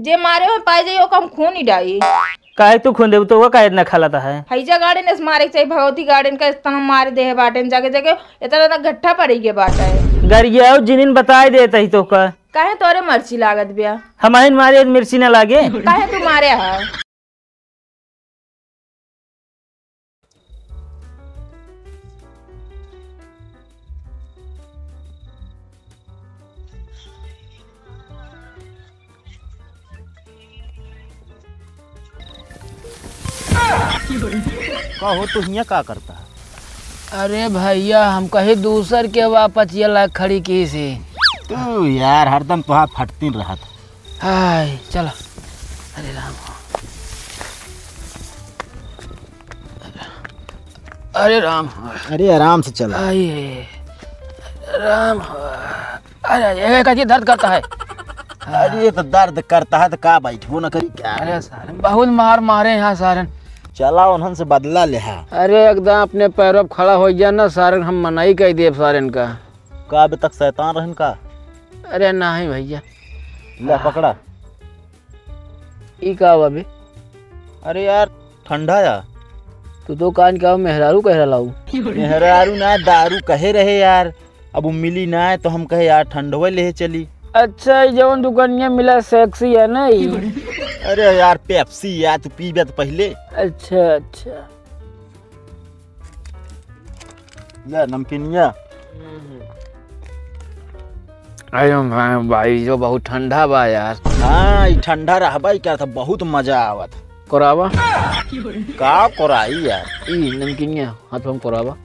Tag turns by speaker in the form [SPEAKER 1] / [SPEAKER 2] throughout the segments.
[SPEAKER 1] जे मारे हो पाए जाइयो कम खून ही डाई।
[SPEAKER 2] काहे तू खून देव तो वो काहे इतना खालाता है।
[SPEAKER 1] हैजा गार्डन इस मारे के चाहिए भगवती गार्डन का इतना मार दे है बाटन जाके जाके इतना गट्ठा पड़ी के बाटा है।
[SPEAKER 2] गरिया जिनिन बताई देता ही तो का
[SPEAKER 1] काहे तोरे मर्ची लागत बिया।
[SPEAKER 2] हमारे मारे मिर्ची ना लागे।
[SPEAKER 1] काहे तू मारे हा।
[SPEAKER 3] कहो तो हिया का करता है।
[SPEAKER 4] अरे भैया हम कहीं दूसर के वापस ये लायक खड़ी की सी।
[SPEAKER 3] तू यार हरदम तुहार फटती रहा था।
[SPEAKER 4] हाय चलो। अरे राम अरे राम
[SPEAKER 3] अरे आराम से चला।
[SPEAKER 4] आइए राम। अरे ये कैसे दर्द करता है।
[SPEAKER 3] अरे तो दर्द करता है तो का बैठो न करी क्या।
[SPEAKER 4] अरे सारन बहुत मार मारे यहाँ सारन।
[SPEAKER 3] चला उन्हन से बदला ले।
[SPEAKER 4] अरे एकदम अपने पैरों पर खड़ा हो गया ना सारन हम मनाई कह दिए सारन का
[SPEAKER 3] अभी तक शैतान रहन का।
[SPEAKER 4] अरे नहीं भैया
[SPEAKER 3] ले पकड़ा।
[SPEAKER 4] ई का अभी।
[SPEAKER 3] अरे यार ठंडा या
[SPEAKER 4] तू तो कान का मेहरारू कह रहा हूँ।
[SPEAKER 3] मेहरारू ना दारू कहे रहे यार। अब वो मिली ना है तो हम कहे यार ठंडवे ले चली।
[SPEAKER 4] अच्छा जौन दुकानिया मिला सेक्सी है ना।
[SPEAKER 3] अरे यार पेप्सी यार तू पीबे तो पहले।
[SPEAKER 4] अच्छा अच्छा
[SPEAKER 3] ले नमकीनिया।
[SPEAKER 4] अरे भाई जो बहुत ठंडा बा यार।
[SPEAKER 3] हाँ ये ठंडा रहबा क्या था बहुत मजा आवत।
[SPEAKER 4] कोरावा
[SPEAKER 3] का कोराई यार।
[SPEAKER 4] ई नमकीनिया हाथ में कोरावा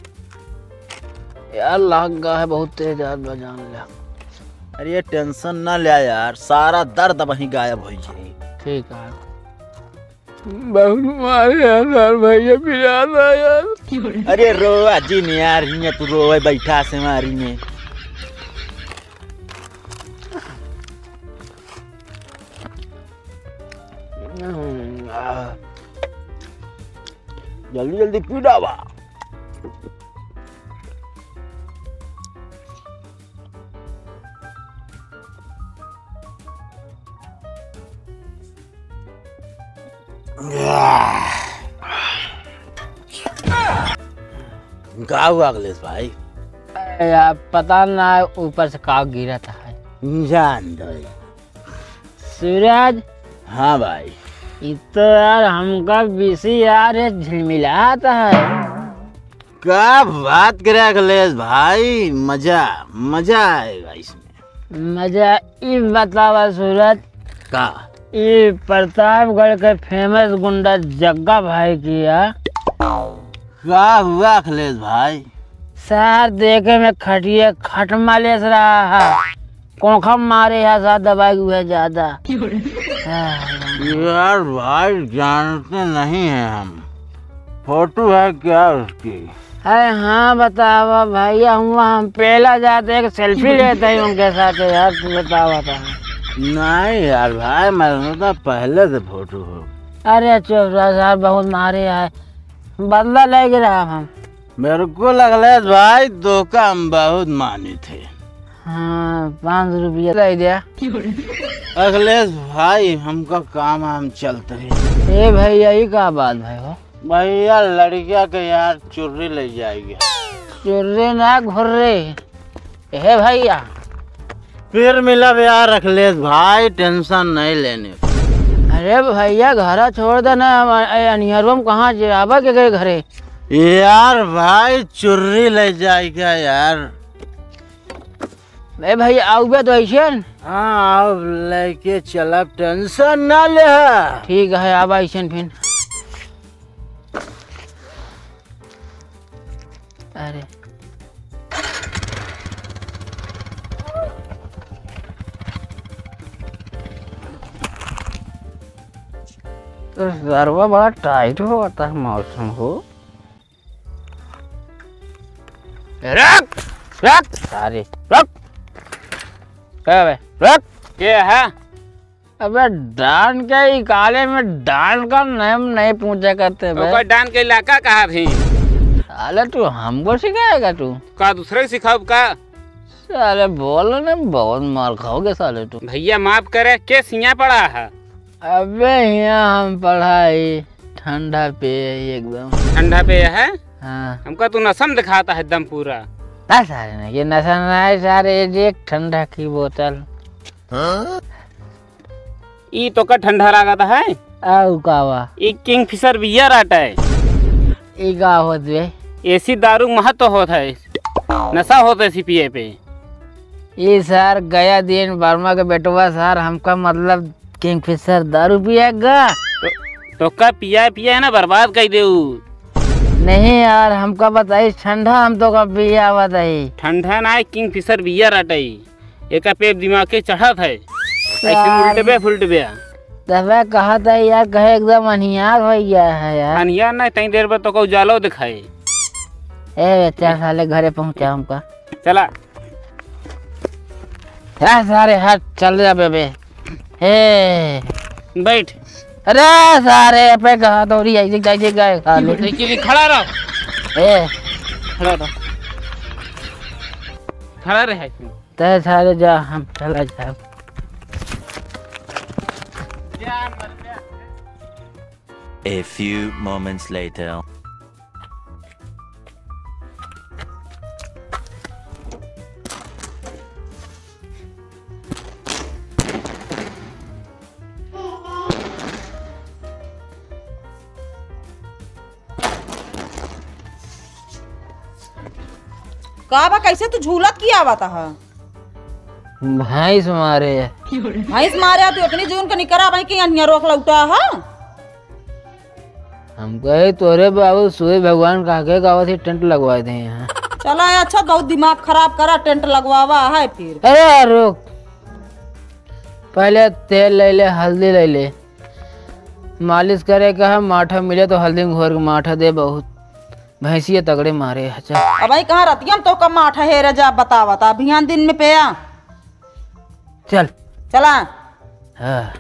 [SPEAKER 4] यार लाग गा है बहुत तेज यार बजान ले।
[SPEAKER 3] अरे ये टेंशन ना ले यार सारा दर्द वहीं गायब हो जाए।
[SPEAKER 4] ठीक है बहुत मारे यार भैया पिला यार।
[SPEAKER 3] अरे रो अजी ने यार हिया तू रोए बैठा से मारी में। जल्दी जल्दी पी डावा। का हुआ अखिलेश भाई।
[SPEAKER 4] यार पता ना ऊपर से का गिरा था है।
[SPEAKER 3] जान दो
[SPEAKER 4] सूरज।
[SPEAKER 3] हाँ भाई
[SPEAKER 4] ये तो यार हमका बीसी यार झिलमिलाता है।
[SPEAKER 3] क्या बात करे अखिलेश भाई मजा मजा आएगा इसमें।
[SPEAKER 4] मजा ये बतावा सूरज
[SPEAKER 3] का
[SPEAKER 4] ये प्रतापगढ़ के फेमस गुंडा जग्गा भाई किया।
[SPEAKER 3] क्या हुआ अखिलेश भाई।
[SPEAKER 4] सर देखे में खटिए खट माले से रहा है कोखम मारे है साथ दवाई हुआ ज्यादा।
[SPEAKER 3] यार भाई जानते नहीं है हम। फोटो है क्या उसकी।
[SPEAKER 4] अरे हाँ बतावा भैया हम पहला जाते एक सेल्फी लेते हैं उनके साथ यार तू बतावा था।
[SPEAKER 3] नहीं यार भाई मैं तो पहले से फोटो हो।
[SPEAKER 4] अरे चुप यार बहुत मारे है बदला ले गिरा हम।
[SPEAKER 3] मेरे को अखिलेश भाई धोखा हम बहुत माने थे।
[SPEAKER 4] हाँ 500 रुपया दे दिया।
[SPEAKER 3] अखिलेश भाई हमका काम हम चलते हैं।
[SPEAKER 4] ए भैया ये क्या बात भाई हो।
[SPEAKER 3] भैया लड़किया के यार चुर्री ले जाएगी।
[SPEAKER 4] चुर्रे ना घुर्रे हे भैया।
[SPEAKER 3] फिर मिला यार अखिलेश भाई टेंशन नहीं लेने।
[SPEAKER 4] अरे भैया घर छोड़ देना अनिहरवा में कहाँ जाबा के गए घरे।
[SPEAKER 3] यार भाई चुर्री ले जाएगा यार।
[SPEAKER 4] भैया आओ तो ऐसे।
[SPEAKER 3] हाँ अब लेके चला टेंशन ना ले।
[SPEAKER 4] ठीक है अब ऐसे फिर। अरे तो गरबा बड़ा टाइट होता है मौसम हो। रख रख सारे रख रख
[SPEAKER 2] क्या है।
[SPEAKER 4] अबे डांड के काले में डांड का नाम नहीं पूछा करते
[SPEAKER 2] कोई डांड के इलाका कहाँ भी।
[SPEAKER 4] साले तू हमको सिखाएगा तू
[SPEAKER 2] का दूसरे सिखाओ का।
[SPEAKER 4] साले बोलो ना बहुत मार खाओगे साले तू।
[SPEAKER 2] भैया माफ करे के सिया पड़ा है।
[SPEAKER 4] अबे यहाँ हम पढ़ाई ठंडा पे एकदम।
[SPEAKER 2] ठंडा पे है?
[SPEAKER 4] हाँ
[SPEAKER 2] हमका तू नशम दिखाता है एकदम पूरा।
[SPEAKER 4] ना सारे ना ये नशा नहीं सारे, एक ठंडा की बोतल।
[SPEAKER 2] ई तो का ठंडा लागत है।
[SPEAKER 4] आउ कावा
[SPEAKER 2] ई किंगफिशर बियर आटा है।
[SPEAKER 4] ई का होत बे?
[SPEAKER 2] ऐसी दारू महत्व होता है, नशा होता है पिए पे।
[SPEAKER 4] ये सर गया दिन वर्मा के बेटवा सर हमका मतलब किंगफिशर दारू पिएगा।
[SPEAKER 2] तो का पिया पिया है ना बर्बाद कर दे।
[SPEAKER 4] नहीं यार हमका बताई ठंडा, हम तो कब पिया बताई।
[SPEAKER 2] ठंडा ना है, किंगफिशर बियर आटाई। एक पे दिमाग के चढ़ा था, ऐसे उल्टे फुलट गया।
[SPEAKER 4] तबे कहा था यार, कहे एकदम अनियार हो गया है यार।
[SPEAKER 2] अनिया ना तई देर पर तो को उजालो दिखाए।
[SPEAKER 4] ए चल साले घरे पहुंचा हमका।
[SPEAKER 2] चला
[SPEAKER 4] यार सारे हाथ चल जा बेबे। हे
[SPEAKER 2] बैठ।
[SPEAKER 4] अरे सारे पे कहा तो रही ऐसे कैसे गए साले।
[SPEAKER 2] के खड़ा रहो।
[SPEAKER 4] ए
[SPEAKER 2] खड़ा रहो, खड़ा रहे।
[SPEAKER 4] ते सारे जा हम चला जाओ।
[SPEAKER 5] A few moments later.
[SPEAKER 6] का बा कैसे तू झूलत किया आवता है?
[SPEAKER 4] भैंस मारे
[SPEAKER 6] भैंस मारे तू अपनी जून के निकरा भाई के अन्य रोक लौटा है।
[SPEAKER 4] हम कहे तोरे बाबू सूर्य भगवान काके गावत ही टेंट लगवा दे यहाँ।
[SPEAKER 6] चला अच्छा बहुत दिमाग खराब करा, टेंट लगवावा है फिर।
[SPEAKER 4] अरे रुक, पहले तेल ले ले, हल्दी ले ले, मालिश करे का है। माठा मिले तो हल्दी घोर के माठा दे, बहुत भैंसिया तगड़े मारे। अच्छा
[SPEAKER 6] अब भाई कहाँ रहती हम तो कम माठा है रजा बतावा था अभियान दिन में पे आ।
[SPEAKER 4] चल
[SPEAKER 6] चला
[SPEAKER 4] हाँ।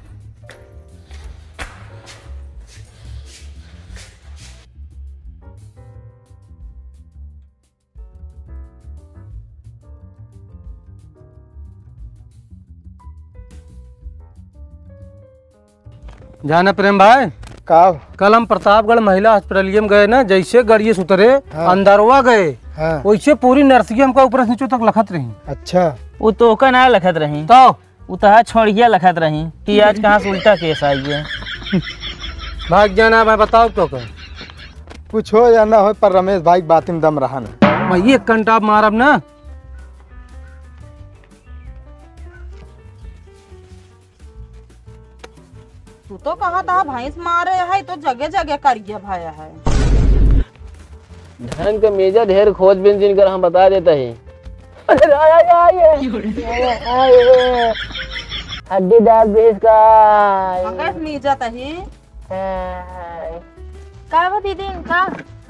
[SPEAKER 7] जाना प्रेम भाई का कल हम प्रतापगढ़ महिला हॉस्पिटल में गए ना, जैसे गड़िए सुतरे अंदरवा गए वैसे पूरी नर्सिंग हमका ऊपर से नीचे तक लखत रही।
[SPEAKER 2] अच्छा वो तो का ना लखत रही
[SPEAKER 7] तो
[SPEAKER 2] उतहा छोड़िया लखत रही कि आज कहाँ से उल्टा केस आई है।
[SPEAKER 7] भाग जाना मैं बताओ तो का
[SPEAKER 8] कुछ हो या ना हो पर रमेश भाई बात में दम रहा ना।
[SPEAKER 7] भाई एक घंटा मारब ना।
[SPEAKER 6] तू तो कहा था भैंस मारे है तो जगह जगह करिए भाया है।
[SPEAKER 4] ढंग का मेजा ढेर खोज बिन जिन कर हम बता देते हैं। हड्डी दाल भैंस का
[SPEAKER 6] मंगस मीजा तही
[SPEAKER 1] का बा दीदी इनका?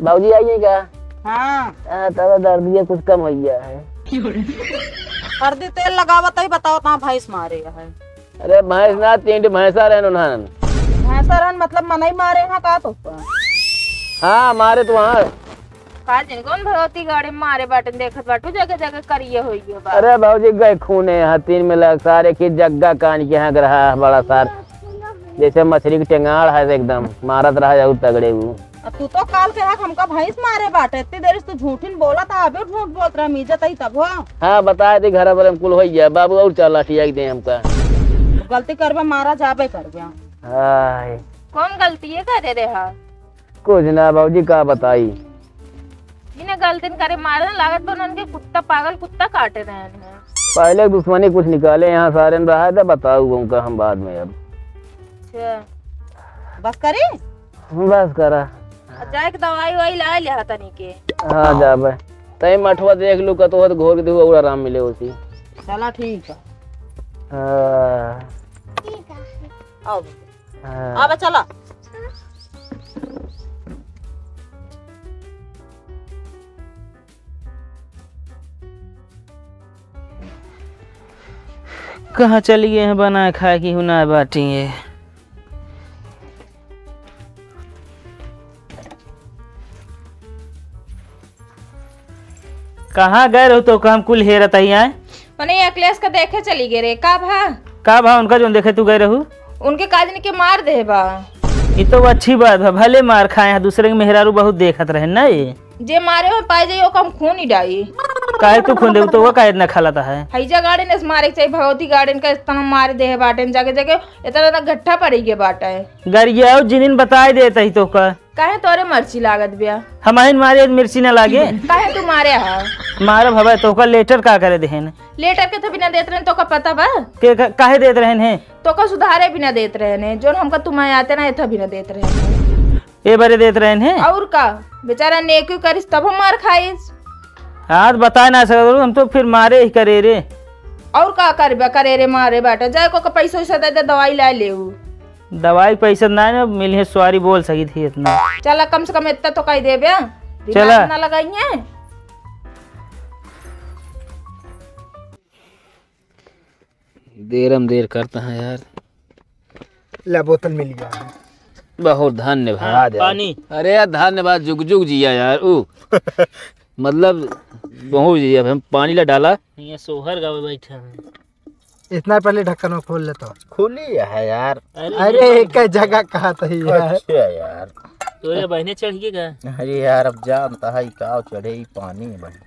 [SPEAKER 4] बाबूजी आइए क्या?
[SPEAKER 6] हाँ
[SPEAKER 4] तब दर्द कुछ कम हो गया है।
[SPEAKER 6] हल्दी तेल लगावा तही बताओ ता भैंस मारे है।
[SPEAKER 4] अरे भैंस ना, 3 भैंसा रहन उन्हान।
[SPEAKER 6] भैंसा रहन मतलब मनई मारे हैं का तो?
[SPEAKER 4] हाँ मारे तो वहाँ।
[SPEAKER 1] का जिन कौन भगवती गाड़ी में मारे बाटन देखत बाटू जगह जगह करिए होई है बा।
[SPEAKER 4] अरे बाबूजी गए खून है यहाँ 3 में लग सारे की जग्गा कान के यहाँ रहा है बड़ा सार, जैसे मछली की टेंगाड़ है एकदम मारत रहा जाऊ तगड़े वो।
[SPEAKER 6] तू तो काल के हक हमका भैंस मारे बाटे, इतनी देर से तू झूठिन बोला था, अबे झूठ बोलत रहा मीजा तही तब हो।
[SPEAKER 4] हाँ बताए थे घर पर कुल हो गया बाबू, और चल लाठी दे हमका।
[SPEAKER 6] गलती करबे मारा जाबे करबे।
[SPEAKER 4] हाय
[SPEAKER 1] कौन गलती है करे रे हा?
[SPEAKER 4] कुछ ना बाबूजी का बताई।
[SPEAKER 1] इन्हें गलती करे मारे लागत बन उनके कुत्ता पागल कुत्ता काटे रहे हैं।
[SPEAKER 4] पहले दुश्मनी कुछ निकाले यहाँ सारे में रहा था, बताऊ उनका हम बाद में। अब
[SPEAKER 6] बस करी
[SPEAKER 4] बस करा
[SPEAKER 1] जाए के दवाई वही ला लिया तनी के।
[SPEAKER 4] हाँ जा भाई तई मठवा देख लू कतो तो घोर के देखो और आराम मिले उसी।
[SPEAKER 6] चला ठीक है आओ अब चला।
[SPEAKER 2] कहाँ चली गए हैं बना खाए की हुना बाटी है। कहाँ गए रहो तो हम कुल हेरत आई आए
[SPEAKER 1] मने अखिलेश का देखे चली गए रे का भा?
[SPEAKER 2] का भा उनका जो देखे तू गए रहू?
[SPEAKER 1] उनके काजनी के मार दे बा।
[SPEAKER 4] ये तो अच्छी बात है, भले मार खाए हैं, दूसरे के मेहरारू बहुत देखत रहे ना। ये
[SPEAKER 1] जे मारे हो पाए जाइए ओका हम खून ही डाई।
[SPEAKER 4] काहे तू खून दे तो वो काहे इतना खालाता है।
[SPEAKER 1] हैजा गार्डन इस मारे के चाहिए भगवती गार्डन का इतना मार दे बाटे जगह जगह इतना गट्ठा पड़ी के बाटा है।
[SPEAKER 4] गरिया जिनिन बताए देता ही तो का
[SPEAKER 1] काहे तोरे मिर्ची लागत बिया।
[SPEAKER 4] हमारे मारे मिर्ची ना लागे।
[SPEAKER 1] काहे तू मारे हा
[SPEAKER 4] मारा भवा तो का लेटर का करे देहन।
[SPEAKER 1] लेटर के तो बिना देत रहे तो का पता बा
[SPEAKER 4] के काहे देत रहन है।
[SPEAKER 1] तो का सुधारे बिना देत रहे ने जो हमका तुम्हें आते ना एथा बिना देत रहे
[SPEAKER 4] ए बारे देत रहन है।
[SPEAKER 1] और का बेचारा नेकी करिस तब हम मार खाइस।
[SPEAKER 4] आज बता ना सकते हम तो फिर मारे ही करे रे।
[SPEAKER 1] और का करबे करे रे मारे बाटा जाए को पैसा वैसा दे दे दवाई ला ले।
[SPEAKER 4] दवाई पैसा ना मिली है, सवारी बोल सकी थी इतना।
[SPEAKER 1] चला कम से कम इतना तो कही दे बे
[SPEAKER 4] चला
[SPEAKER 1] ना लगाइए।
[SPEAKER 2] देर करता है यार।
[SPEAKER 8] ले बोतल मिल गया।
[SPEAKER 2] बहुत धन्यवाद पानी। अरे यार धन्यवाद, जुग जुग जिया यार। मतलब बहुत जिया। हम पानी ला डाला ये सोहर गावे बैठा है।
[SPEAKER 8] इतना पहले ढक्कन में खोल ले तो
[SPEAKER 3] खुली है यार।
[SPEAKER 8] अरे एक जगह कहा था
[SPEAKER 3] यार।
[SPEAKER 2] तो बहने चढ़िएगा।
[SPEAKER 3] अरे यार अब जानता है का चढ़े ही पानी में बहन।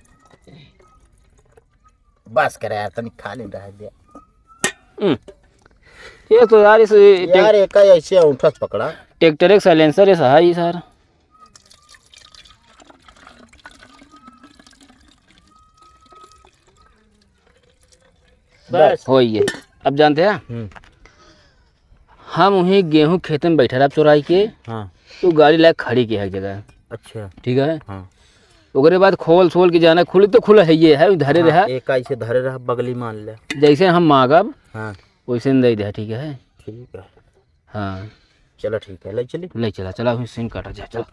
[SPEAKER 3] बस करे यार तनी खा ले रहा दिया।
[SPEAKER 2] ये तो यार इस
[SPEAKER 3] यार एक ऐसे उठस पकड़ा।
[SPEAKER 2] ट्रैक्टर एक साइलेंसर है सही सर। बस हो ये। अब जानते हैं हम वहीं गेहूं खेत में बैठे रहा चोराई के।
[SPEAKER 3] हाँ।
[SPEAKER 2] तो गाड़ी लायक खड़ी की है जगह।
[SPEAKER 3] अच्छा
[SPEAKER 2] ठीक है।
[SPEAKER 3] हाँ।
[SPEAKER 2] ओकरे बाद खोल सोल के जाना खुली तो खुला है ये है धरे रहा।
[SPEAKER 3] एक ऐसे धरे रहा बगली मान ले।
[SPEAKER 2] जैसे हम मांगब
[SPEAKER 3] हाँ
[SPEAKER 2] वैसे नहीं दे। ठीक है।
[SPEAKER 3] ठीक है।
[SPEAKER 2] हाँ
[SPEAKER 3] चलो ठीक है ले चली।
[SPEAKER 2] ले चला चला सिम काटा जा चल।